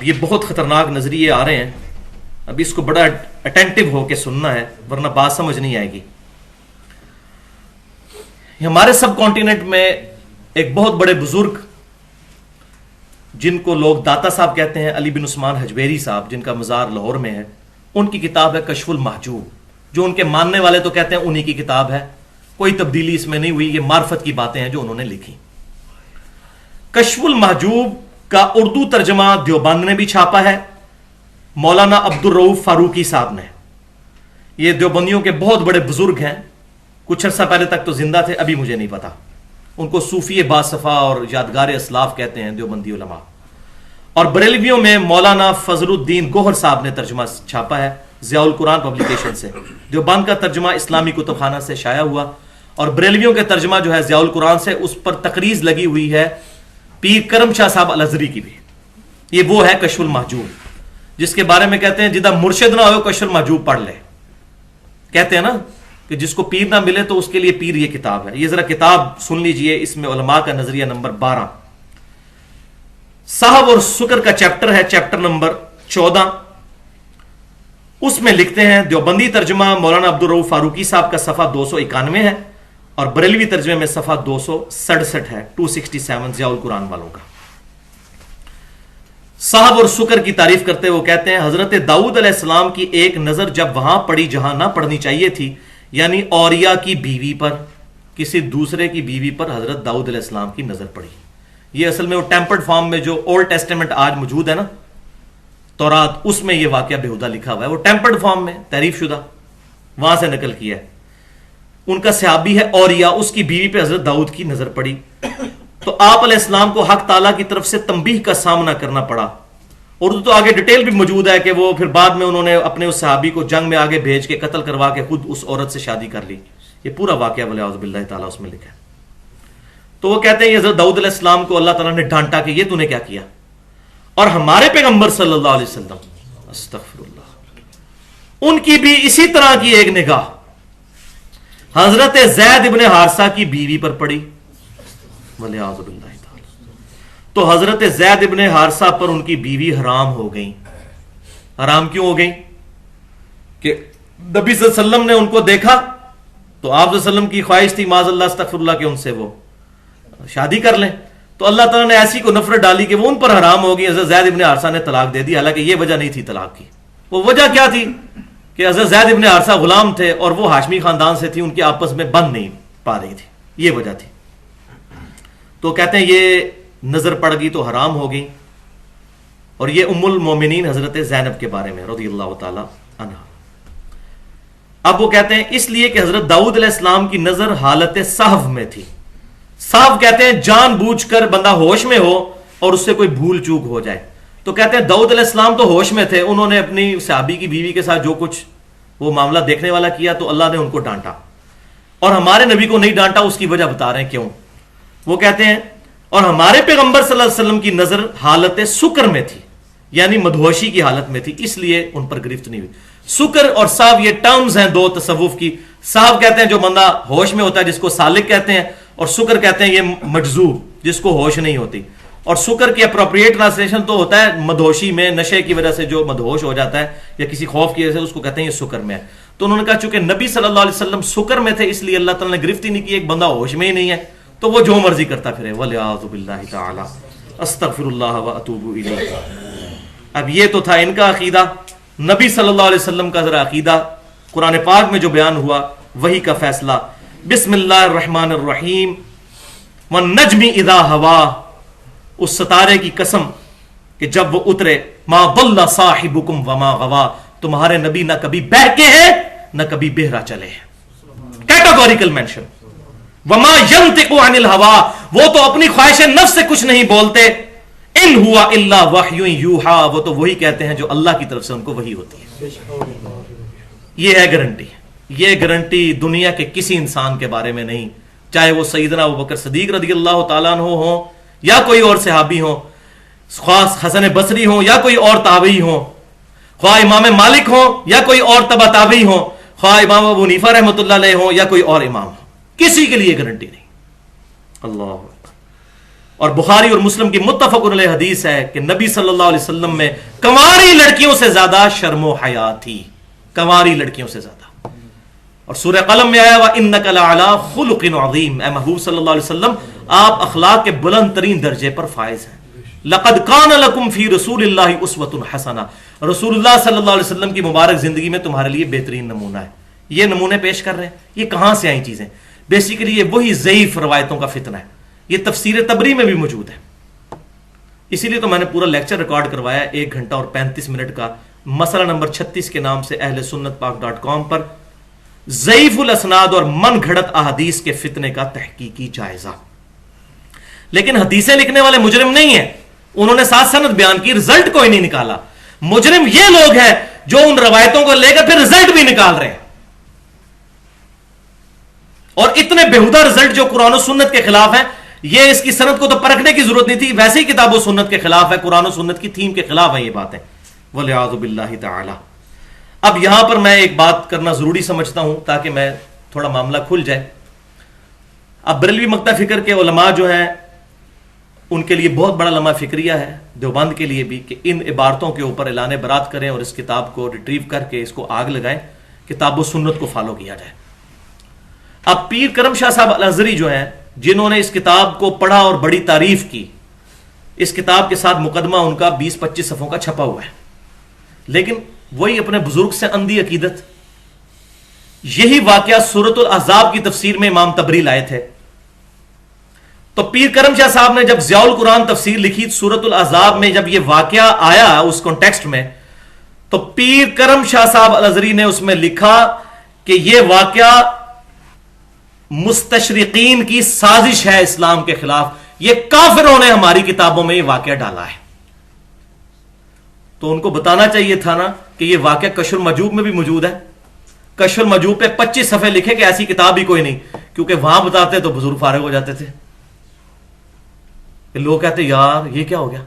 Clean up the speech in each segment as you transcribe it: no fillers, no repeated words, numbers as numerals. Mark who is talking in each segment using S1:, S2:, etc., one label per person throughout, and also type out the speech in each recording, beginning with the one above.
S1: اب یہ بہت خطرناک نظریے آ رہے ہیں، اب اس کو بڑا اٹینٹو ہو کے سننا ہے ورنہ بات سمجھ نہیں آئے گی. ہمارے سب کانٹیننٹ میں ایک بہت بڑے بزرگ جن کو لوگ داتا صاحب کہتے ہیں، علی بن عثمان حجویری صاحب، جن کا مزار لاہور میں ہے، ان کی کتاب ہے کشف المحجوب، جو ان کے ماننے والے تو کہتے ہیں انہی کی کتاب ہے، کوئی تبدیلی اس میں نہیں ہوئی، یہ معرفت کی باتیں ہیں جو انہوں نے لکھی. کشف المحجوب کا اردو ترجمہ دیوبند نے بھی چھاپا ہے، مولانا عبدالرؤوف فاروقی صاحب نے. یہ دیوبندیوں کے بہت بڑے بزرگ ہیں، کچھ عرصہ پہلے تک تو زندہ تھے، ابھی مجھے نہیں پتا. ان کو صوفی باصفا اور یادگار اسلاف کہتے ہیں دیوبندی علماء. اور بریلویوں میں مولانا فضل الدین گوہر صاحب نے ترجمہ چھاپا ہے ضیاء القرآن پبلیکیشن سے. دیوبند کا ترجمہ اسلامی کتب خانہ سے شائع ہوا، اور بریلویوں کے ترجمہ جو ہے ضیاء القرآن سے، اس پر تقریض لگی ہوئی ہے پیر کرم شاہ صاحب الازری کی بھی. یہ وہ ہے کشف المحجوب جس کے بارے میں کہتے ہیں جدہ مرشد نہ ہو کشف المحجوب پڑھ لے. کہتے ہیں نا کہ جس کو پیر نہ ملے تو اس کے لیے پیر یہ کتاب ہے. یہ ذرا کتاب سن لیجئے، اس میں علماء کا نظریہ نمبر 12 صاحب اور سکر کا چیپٹر ہے، چیپٹر نمبر 14. اس میں لکھتے ہیں دیوبندی ترجمہ مولانا عبدالرؤوف فاروقی صاحب کا صفحہ 291 ہے، اور بریلوی ترجمے میں صفحہ 267 ہے، 267 ضیاء القرآن والوں کا. صاحب اور سکر کی تعریف کرتے وہ کہتے ہیں حضرت داؤد علیہ السلام کی ایک نظر جب وہاں پڑی جہاں نہ پڑنی چاہیے تھی، یعنی اوریا کی بیوی پر، کسی دوسرے کی بیوی پر حضرت داؤد علیہ السلام کی نظر پڑی. یہ اصل میں وہ ٹیمپرڈ فارم میں جو اولڈ ٹیسٹیمنٹ آج موجود ہے نا، تورات، اس میں یہ واقعہ بےہودہ لکھا ہوا ہے. وہ ٹیمپرڈ فارم میں تحریف شدہ، وہاں سے نقل کیا ہے. ان کا صحابی ہے اوریا، اس کی بیوی پہ حضرت داؤد کی نظر پڑی تو آپ علیہ السلام کو حق تعالیٰ کی طرف سے تنبیہ کا سامنا کرنا پڑا. اور تو آگے ڈیٹیل بھی موجود ہے کہ وہ پھر بعد میں انہوں نے اپنے اس صحابی کو جنگ میں آگے بھیج کے قتل کروا کے خود اس عورت سے شادی کر لی. یہ پورا واقعہ ولیعوذ باللہ تعالیٰ اس میں لکھا ہے. تو وہ کہتے ہیں یہ حضرت داؤد علیہ السلام کو اللہ تعالیٰ نے ڈانٹا کہ یہ تو نے کیا کیا. اور ہمارے پیغمبر صلی اللہ علیہ وسلم استغفر اللہ، ان کی بھی اسی طرح کی ایک نگاہ حضرت زید ابن حارثہ کی بیوی پر پڑی ولیعوذ باللہ تعالی. تو حضرت زید ابن حارثہ پر ان کی بیوی حرام ہو گئی. حرام کیوں ہو گئی؟ کہ نبی صلی اللہ علیہ وسلم نے ان کو دیکھا تو آپ صلی اللہ علیہ وسلم کی خواہش تھی معاذ اللہ استغفر اللہ کہ ان سے وہ شادی کر لیں. تو اللہ تعالیٰ نے ایسی کو نفرت ڈالی کہ وہ ان پر حرام ہو گئی. حضرت زید ابن حارثہ نے طلاق دے دی، حالانکہ یہ وجہ نہیں تھی طلاق کی. وہ وجہ کیا تھی کہ حضرت زید ابن حارثہ غلام تھے اور وہ ہاشمی خاندان سے تھی، ان کی آپس میں بن نہیں پا رہی تھی، یہ وجہ تھی. تو کہتے ہیں یہ نظر پڑ گئی تو حرام ہو گئی. اور یہ ام المومنین حضرت زینب کے بارے میں رضی اللہ تعالی عنہ. اب وہ کہتے ہیں اس لیے کہ حضرت داؤد علیہ السلام کی نظر حالت صحو میں تھی. صحو کہتے ہیں جان بوجھ کر بندہ ہوش میں ہو اور اس سے کوئی بھول چوک ہو جائے. تو کہتے ہیں داؤد علیہ السلام تو ہوش میں تھے، انہوں نے اپنی صحابی کی بیوی کے ساتھ جو کچھ وہ معاملہ دیکھنے والا کیا تو اللہ نے ان کو ڈانٹا، اور ہمارے نبی کو نہیں ڈانٹا. اس کی وجہ بتا رہے ہیں کیوں. وہ کہتے ہیں اور ہمارے پیغمبر صلی اللہ علیہ وسلم کی نظر حالت سکر میں تھی، یعنی مدہوشی کی حالت میں تھی، اس لیے ان پر گرفت نہیں ہوئی. سکر اور صاحب یہ ٹرمز ہیں دو تصوف کی. صاحب کہتے ہیں جو بندہ ہوش میں ہوتا ہے جس کو سالک کہتے ہیں، اور سکر کہتے ہیں یہ مجذوب جس کو ہوش نہیں ہوتی. اور سکر کی اپروپریٹ ٹرانسلیشن تو ہوتا ہے مدہوشی میں، نشے کی وجہ سے جو مدہوش ہو جاتا ہے یا کسی خوف کی وجہ سے، اس کو کہتے ہیں یہ سکر میں ہے. تو انہوں نے کہا چونکہ نبی صلی اللہ علیہ وسلم سکر میں تھے اس لیے اللہ تعالیٰ نے گرفت ہی نہیں کی. ایک بندہ ہوش میں ہی نہیں ہے تو وہ جو مرضی کرتا پھرے. وَلِعَاذُ بِاللَّهِ تَعَالَى استغفر اللہ وَأَتُوبُ إِلَيْهِ. اب یہ تو تھا ان کا عقیدہ. نبی صلی اللہ علیہ وسلم کا ذرا عقیدہ قرآن پاک میں جو بیان ہوا وہی کا فیصلہ. بسم اللہ الرحمن الرحیم. وَالنَّجْمِ إِذَا هَوَىٰ، اس ستارے کی قسم کہ جب وہ اترے. مَا ضَلَّ صَاحِبُكُمْ وَمَا غَوَىٰ، تمہارے نبی نہ کبھی بہکے ہیں نہ کبھی بہرا چلے ہیں. Categorical mention. وَمَا يَنْطِقُ عَنِ الْهَوَىٰ، وہ تو اپنی خواہش نفس سے کچھ نہیں بولتے. إِنْ هُوَ إِلَّا وَحْيٌ يُوحَىٰ، وہ تو وہی کہتے ہیں جو اللہ کی طرف سے ان کو وحی ہوتی ہے. یہ ہے گارنٹی. یہ گارنٹی دنیا کے کسی انسان کے بارے میں نہیں، چاہے وہ سیدنا ابوبکر صدیق رضی اللہ تعالیٰ عنہ ہوں یا کوئی اور صحابی ہوں، خاص حسن بصری ہوں یا کوئی اور تابعی ہوں، خواہ امام مالک ہوں یا کوئی اور تبع تابعی ہوں، خواہ امام ابو حنیفہ رحمۃ اللہ علیہ ہوں یا کوئی اور امام ہوں، کسی کے لیے گارنٹی نہیں. اللہ. اور بخاری اور مسلم کی متفق علیہ حدیث ہے کہ نبی صلی اللہ علیہ وسلم میں کنواری لڑکیوں سے زیادہ شرم و حیا تھی، کنواری لڑکیوں سے زیادہ. اور سورہ قلم میں آیا وَإِنَّكَ لَعَلَىٰ خُلُقٍ عَظِيمٍ، اے محبوب صلی اللہ علیہ وسلم آپ اخلاق کے بلند ترین درجے پر فائز ہیں. لَقَدْ كَانَ لَكُمْ فِي رَسُولِ اللَّهِ أُسْوَةٌ حَسَنَةٌ، رسول اللہ صلی اللہ علیہ وسلم کی مبارک زندگی میں تمہارے لیے بہترین نمونہ ہے. یہ نمونے پیش کر رہے ہیں. یہ کہاں سے آئیں چیزیں؟ بیسیکلی یہ وہی ضعیف روایتوں کا فتنہ ہے. یہ تفسیر تبری میں بھی موجود ہے. اسی لیے تو میں نے پورا لیکچر ریکارڈ کروایا 1 گھنٹہ اور 35 منٹ کا، مسئلہ نمبر 36 کے نام سے اہل سنت پاک.com پر ضعیف الاسناد اور من گھڑت احادیث کے فتنے کا تحقیقی جائزہ. لیکن حدیثیں لکھنے والے مجرم نہیں ہیں، انہوں نے ساتھ سند بیان کی، رزلٹ کوئی نہیں نکالا. مجرم یہ لوگ ہیں جو ان روایتوں کو لے کر پھر رزلٹ بھی نکال رہے ہیں، اور اتنے بےہودہ رزلٹ جو قرآن و سنت کے خلاف ہیں. یہ اس کی سند کو تو پرکھنے کی ضرورت نہیں تھی، ویسے ہی کتاب و سنت کے خلاف ہے، قرآن و سنت کی تھیم کے خلاف ہیں یہ باتیں، والعیاذ باللہ تعالی. اب یہاں پر میں ایک بات کرنا ضروری سمجھتا ہوں تاکہ میں تھوڑا معاملہ کھل جائے. اب بریلوی مکتب فکر کے علماء جو ہیں ان کے لیے بہت بڑا لمحہ فکریہ ہے، دیوبند کے لیے بھی، کہ ان عبارتوں کے اوپر اعلان برات کریں اور اس کتاب کو ریٹریو کر کے اس کو آگ لگائیں، کتاب و سنت کو فالو کیا جائے. اب پیر کرم شاہ صاحب الازہری جو ہیں، جنہوں نے اس کتاب کو پڑھا اور بڑی تعریف کی، اس کتاب کے ساتھ مقدمہ ان کا 20-25 صفحوں کا چھپا ہوا ہے، لیکن وہی اپنے بزرگ سے اندھی عقیدت. یہی واقعہ سورۃ الاحزاب کی تفسیر میں امام تبری لائے تھے. تو پیر کرم شاہ صاحب نے جب ضیاء القرآن تفسیر لکھی سورۃ الاحزاب میں، جب یہ واقعہ آیا اس کانٹیکسٹ میں، تو پیر کرم شاہ صاحب الازہری نے اس میں لکھا کہ یہ واقعہ مستشرقین کی سازش ہے اسلام کے خلاف، یہ کافروں نے ہماری کتابوں میں یہ واقعہ ڈالا ہے. تو ان کو بتانا چاہیے تھا نا کہ یہ واقعہ کشف المحجوب میں بھی موجود ہے. کشف المحجوب پہ 25 صفحے لکھے کہ ایسی کتاب ہی کوئی نہیں، کیونکہ وہاں بتاتے تو بزرگ فارغ ہو جاتے تھے. لوگ کہتے یار یہ کیا ہو گیا.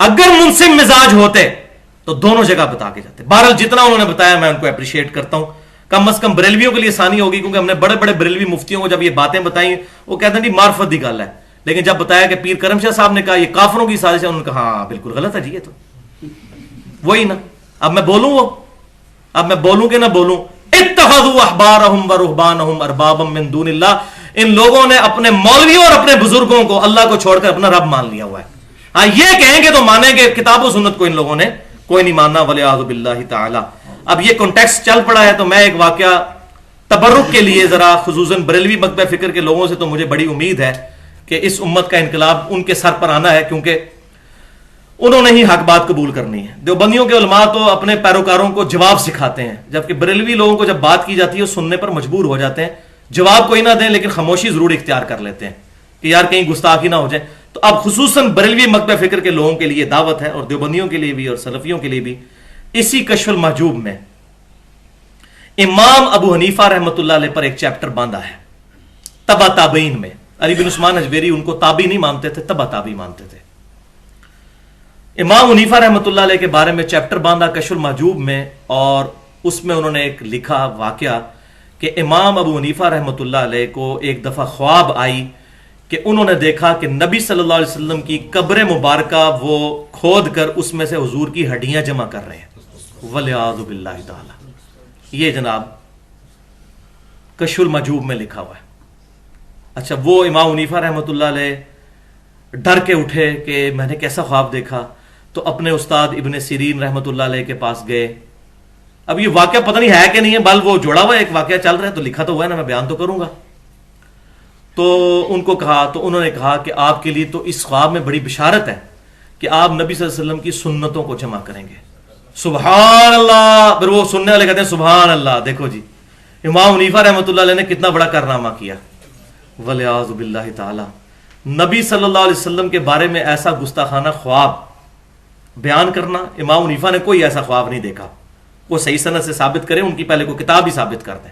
S1: اگر منصف مزاج ہوتے تو دونوں جگہ بتا کے جاتے. بہرحال جتنا انہوں نے بتایا میں ان کو اپریشیٹ کرتا ہوں. کم از کم بریلویوں کے لیے آسانی ہوگی، کیونکہ ہم نے بڑے بڑے بریلوی مفتیوں کو جب یہ باتیں بتائیں وہ کہتے ہیں جی معرفت دی گل ہے، لیکن جب بتایا کہ پیر کرم شاہ صاحب نے کہا یہ کافروں کی سازش ہے، انہوں نے کہا ہاں بالکل غلط ہے جی یہ تو وہی نا. اب میں بولوں کہ نہ بولوں، اتخذوا احبارهم ورهبانهم اربابا من دون اللہ. ان لوگوں نے اپنے مولویوں اور اپنے بزرگوں کو اللہ کو چھوڑ کر اپنا رب مان لیا ہوا ہے. ہاں یہ کہیں گے تو مانیں گے، کتاب و سنت کو ان لوگوں نے کوئی نہیں ماننا، والعیاذ باللہ تعالی. اب یہ کانٹیکسٹ چل پڑا ہے تو میں ایک واقعہ تبرک کے لیے ذرا خصوصاً بریلوی مکتب فکر کے لوگوں سے تو مجھے بڑی امید ہے کہ اس امت کا انقلاب ان کے سر پر آنا ہے، کیونکہ انہوں نے ہی حق بات قبول کرنی ہے. دیوبندیوں کے علماء تو اپنے پیروکاروں کو جواب سکھاتے ہیں، جبکہ بریلوی لوگوں کو جب بات کی جاتی ہے وہ سننے پر مجبور ہو جاتے ہیں. جواب کوئی نہ دیں لیکن خاموشی ضرور اختیار کر لیتے ہیں کہ یار کہیں گستاخی نہ ہو جائے. تو اب خصوصاً بریلوی مکتب فکر کے لوگوں کے لیے دعوت ہے، اور دیوبندیوں کے لیے بھی اور سلفیوں کے لیے بھی. اسی کشف المحجوب میں امام ابو حنیفہ رحمۃ اللہ علیہ پر ایک چیپٹر باندھا ہے تبع تابعین میں. علی بن عثمان حجویری ان کو تابعی نہیں مانتے تھے، تبع تابعی مانتے تھے. امام حنیفہ رحمۃ اللہ علیہ کے بارے میں چیپٹر باندھا کشف المحجوب میں، اور اس میں انہوں نے ایک لکھا واقعہ کہ امام ابو حنیفہ رحمۃ اللہ علیہ کو ایک دفعہ خواب آئی کہ انہوں نے دیکھا کہ نبی صلی اللہ علیہ وسلم کی قبر مبارکہ وہ کھود کر اس میں سے حضور کی ہڈیاں جمع کر رہے ہیں، والعیاذ باللہ تعالی. یہ جناب کشف المحجوب میں لکھا ہوا ہے. اچھا وہ امام حنیفہ رحمۃ اللہ علیہ ڈر کے اٹھے کہ میں نے کیسا خواب دیکھا، تو اپنے استاد ابن سیرین رحمۃ اللہ علیہ کے پاس گئے. اب یہ واقعہ پتہ نہیں ہے کہ نہیں ہے، بل وہ جوڑا ہوا ایک واقعہ چل رہا ہے تو لکھا تو ہوا ہے نا، میں بیان تو کروں گا. تو ان کو کہا، تو انہوں نے کہا کہ آپ کے لیے تو اس خواب میں بڑی بشارت ہے کہ آپ نبی صلی اللہ علیہ وسلم کی سنتوں کو جمع کریں گے. سبحان اللہ. پھر وہ سننے والے کہتے ہیں سبحان اللہ. دیکھو جی امام حنیفہ رحمۃ اللہ علیہ نے کتنا بڑا کارنامہ کیا، والعیاذ باللہ تعالی. نبی صلی اللہ علیہ وسلم کے بارے میں ایسا گستاخانہ خواب بیان کرنا، امام حنیفہ نے کوئی ایسا خواب نہیں دیکھا. وہ صحیح سند سے ثابت کریں، ان کی پہلے کو کتاب ہی ثابت کر دیں.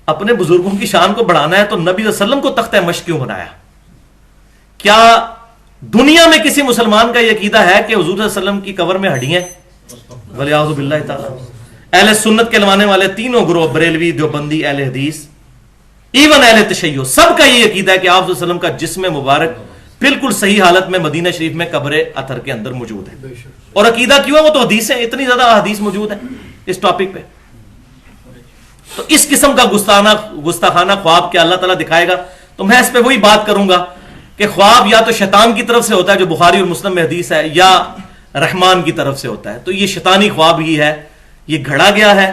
S1: اپنے بزرگوں کی شان کو بڑھانا ہے تو نبی صلی اللہ علیہ وسلم کو تختہ مشق کیوں بنایا؟ کیا دنیا میں کسی مسلمان کا یہ عقیدہ ہے کہ حضور صلی اللہ علیہ وسلم کی قبر میں ہڈیاں؟ والعیاذ باللہ تعالی. اہل سنت کے لوانے والے تینوں گروہ، بریلوی، دیوبندی، اہل حدیث، ایون اہل تشیع سب کا یہ عقیدہ ہے کہ آپ صلی اللہ علیہ وسلم کا جسم مبارک بالکل صحیح حالت میں مدینہ شریف میں قبر اطہر کے اندر موجود ہے. اور عقیدہ کیوں ہے؟ وہ تو حدیث ہے، اتنی زیادہ حدیث موجود ہے اس ٹاپک پہ. تو اس قسم کا گستاخانہ خواب کیا اللہ تعالیٰ دکھائے گا؟ تو میں اس پہ وہی بات کروں گا کہ خواب یا تو شیطان کی طرف سے ہوتا ہے جو بخاری اور مسلم میں حدیث ہے، یا رحمان کی طرف سے ہوتا ہے. تو یہ شیطانی خواب ہی ہے، یہ گھڑا گیا ہے.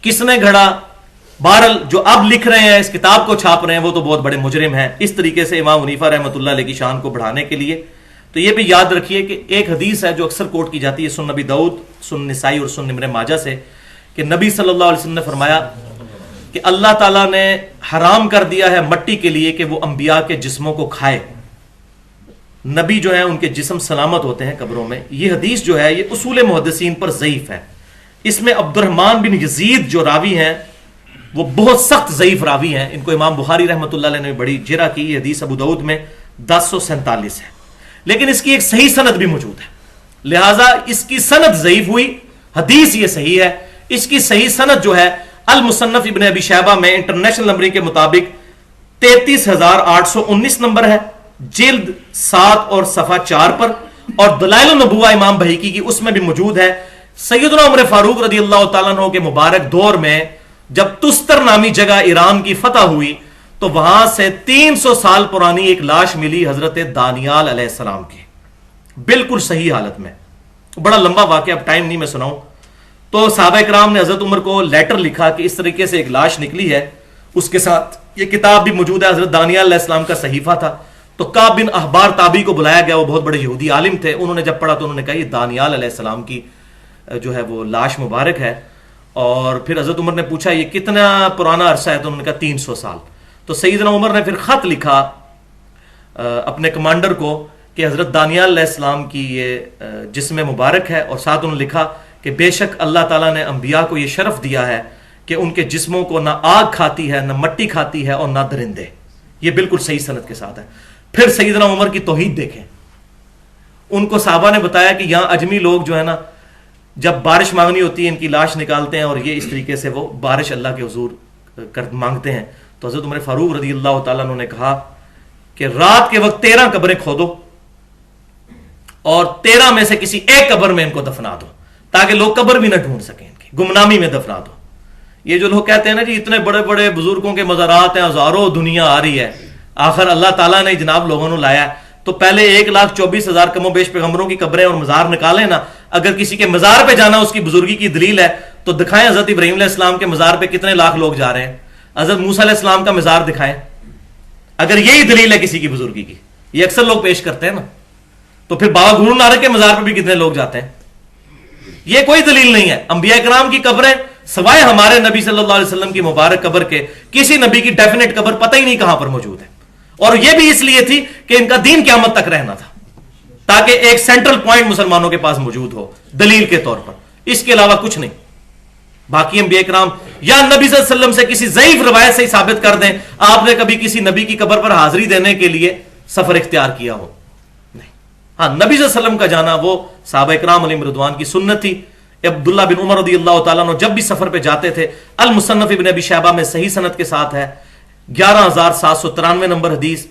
S1: کس نے گھڑا؟ بہرحال جو اب لکھ رہے ہیں، اس کتاب کو چھاپ رہے ہیں، وہ تو بہت بڑے مجرم ہیں اس طریقے سے امام حنیفہ رحمۃ اللہ علیہ کی شان کو بڑھانے کے لیے. تو یہ بھی یاد رکھیے کہ ایک حدیث ہے جو اکثر کوٹ کی جاتی ہے سنن نبی داؤد، سنن نسائی اور سنن ابن ماجہ سے، کہ نبی صلی اللہ علیہ وسلم نے فرمایا کہ اللہ تعالیٰ نے حرام کر دیا ہے مٹی کے لیے کہ وہ انبیاء کے جسموں کو کھائے. نبی جو ہیں ان کے جسم سلامت ہوتے ہیں قبروں میں. یہ حدیث جو ہے یہ اصول محدثین پر ضعیف ہے. اس میں عبد الرحمن بن یزید جو راوی ہیں وہ بہت سخت ضعیف راوی ہیں. ان کو امام بخاری رحمۃ اللہ علیہ نے بڑی جرح کی. یہ حدیث ابو داؤد میں 1047 ہے، لیکن اس کی ایک صحیح سند بھی موجود ہے، لہٰذا اس کی سند ضعیف ہوئی، حدیث یہ صحیح ہے. اس کی صحیح سند جو ہے المصنف ابن ابی شیبہ میں انٹرنیشنل نمبرنگ کے مطابق 33,819 نمبر ہے، جلد 7 اور صفحہ 4 پر. اور دلائل النبوہ امام بہیقی کی اس میں بھی موجود ہے. سیدنا عمر فاروق رضی اللہ تعالیٰ عنہ کے مبارک دور میں جب تستر نامی جگہ ایران کی فتح ہوئی تو وہاں سے 300 سال پرانی ایک لاش ملی حضرت دانیال علیہ السلام کی، بالکل صحیح حالت میں. بڑا لمبا واقعہ، اب ٹائم نہیں میں سناؤں. تو صحابہ کرام نے حضرت عمر کو لیٹر لکھا کہ اس طریقے سے ایک لاش نکلی ہے. اس کے ساتھ یہ کتاب بھی موجود ہے، حضرت دانیال علیہ السلام کا صحیفہ تھا. تو کعب بن احبار تابعی کو بلایا گیا، وہ بہت بڑے یہودی عالم تھے. انہوں نے جب پڑھا تو انہوں نے کہا یہ دانیال علیہ السلام کی جو ہے وہ لاش مبارک ہے. اور پھر حضرت عمر نے پوچھا یہ کتنا پرانا عرصہ ہے؟ تو انہوں نے کہا 300 سال. تو سیدنا عمر نے پھر خط لکھا اپنے کمانڈر کو کہ حضرت دانیال علیہ السلام کی یہ جسم مبارک ہے، اور ساتھ انہوں نے لکھا کہ بے شک اللہ تعالیٰ نے انبیاء کو یہ شرف دیا ہے کہ ان کے جسموں کو نہ آگ کھاتی ہے، نہ مٹی کھاتی ہے، اور نہ درندے. یہ بالکل صحیح سند کے ساتھ ہے. پھر سیدنا عمر کی توحید دیکھیں. ان کو صحابہ نے بتایا کہ یہاں اجمی لوگ جو ہے نا، جب بارش مانگنی ہوتی ہے ان کی لاش نکالتے ہیں اور یہ اس طریقے سے وہ بارش اللہ کے حضور مانگتے ہیں. تو حضرت عمر فاروق رضی اللہ تعالیٰ عنہ نے کہا کہ رات کے وقت 13 قبریں کھودو اور 13 میں سے کسی ایک قبر میں ان کو دفنا دو تاکہ لوگ قبر بھی نہ ڈھونڈ سکیں، ان کی گمنامی میں دفنا دو. یہ جو لوگ کہتے ہیں نا جی اتنے بڑے بڑے بزرگوں کے مزارات ہیں، ہزاروں دنیا آ رہی ہے، آخر اللہ تعالیٰ نے جناب لوگوں نے لایا. تو پہلے 1,24,000 کم و بیش پیغمبروں کی قبریں اور مزار نکالیں نا. اگر کسی کے مزار پہ جانا اس کی بزرگی کی دلیل ہے تو دکھائیں حضرت ابراہیم علیہ السلام کے مزار پہ کتنے لاکھ لوگ جا رہے ہیں. حضرت موسیٰ علیہ السلام کا مزار دکھائیں اگر یہی دلیل ہے کسی کی بزرگی کی. یہ اکثر لوگ پیش کرتے ہیں نا. تو پھر بابا گرو نانک کے مزار پہ بھی کتنے لوگ جاتے ہیں. یہ کوئی دلیل نہیں ہے. انبیاء کرام کی قبریں سوائے ہمارے نبی صلی اللہ علیہ وسلم کی مبارک قبر کے کسی نبی کی ڈیفینیٹ قبر پتہ ہی نہیں کہاں پر موجود ہے. اور یہ بھی اس لیے تھی کہ ان کا دین قیامت تک رہنا تھا، تاکہ ایک سینٹرل پوائنٹ مسلمانوں کے پاس موجود ہو دلیل کے طور پر. اس کے علاوہ کچھ نہیں. باقی انبیاء کرام یا نبی صلی اللہ علیہ وسلم سے کسی ضعیف روایت سے ہی ثابت کر دیں آپ نے کبھی کسی نبی کی قبر پر حاضری دینے کے لیے سفر اختیار کیا ہو. نہیں. ہاں نبی صلی اللہ علیہ وسلم کا جانا وہ صحابہ کرام علیہم رضوان کی سنت تھی. عبداللہ بن عمر رضی اللہ تعالیٰ عنہ جب بھی سفر پہ جاتے تھے، المصنف ابن ابی شیبہ میں صحیح سند کے ساتھ ہے، 11,793 نمبر حدیث،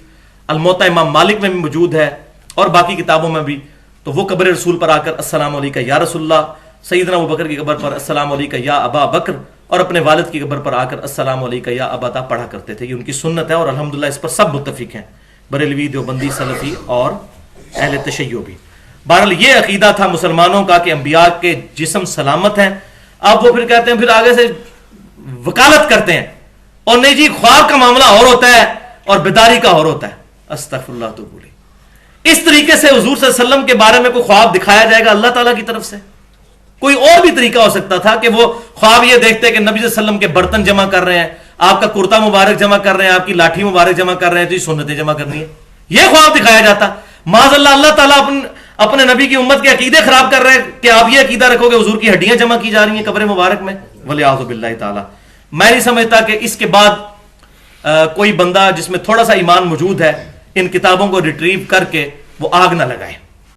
S1: الموطا امام مالک میں بھی موجود ہے اور باقی کتابوں میں بھی. تو وہ قبر رسول پر آ کر السلام علیکہ یا رسول اللہ، سیدنا ابو بکر کی قبر پر السلام علیکہ یا ابا بکر، اور اپنے والد کی قبر پر آ کر السلام علیکہ یا اباتا پڑھا کرتے تھے. یہ ان کی سنت ہے اور الحمدللہ اس پر سب متفق ہیں، بریلوی، دیوبندی، سلفی اور اہل تشیع بھی. بہرحال یہ عقیدہ تھا مسلمانوں کا کہ انبیاء کے جسم سلامت ہیں. اب وہ پھر کہتے ہیں، پھر آگے سے وکالت کرتے ہیں اور نہیں جی خواب کا معاملہ اور ہوتا ہے اور بیداری کا اور ہوتا ہے. استغفر اللہ تو بولی. اس طریقے سے حضور صلی اللہ علیہ وسلم کے بارے میں کوئی خواب دکھایا جائے گا اللہ تعالیٰ کی طرف سے؟ کوئی اور بھی طریقہ ہو سکتا تھا کہ وہ خواب یہ دیکھتے کہ نبی صلی اللہ علیہ وسلم کے برتن جمع کر رہے ہیں، آپ کا کرتا مبارک جمع کر رہے ہیں، آپ کی لاٹھی مبارک جمع کر رہے ہیں، تو یہ سنتیں جمع کرنی ہے. یہ خواب دکھایا جاتا. معاذ اللہ، اللہ تعالیٰ اپنے نبی کی امت کے عقیدے خراب کر رہے ہیں کہ آپ یہ عقیدہ رکھو کہ حضور کی ہڈیاں جمع کی جا رہی ہیں قبر مبارک میں. ولیعوذ باللہ تعالیٰ. میں نہیں سمجھتا کہ اس کے بعد کوئی بندہ جس میں تھوڑا سا ایمان موجود ہے ان کتابوں کو ریٹریو کر کے وہ آگ نہ لگائے.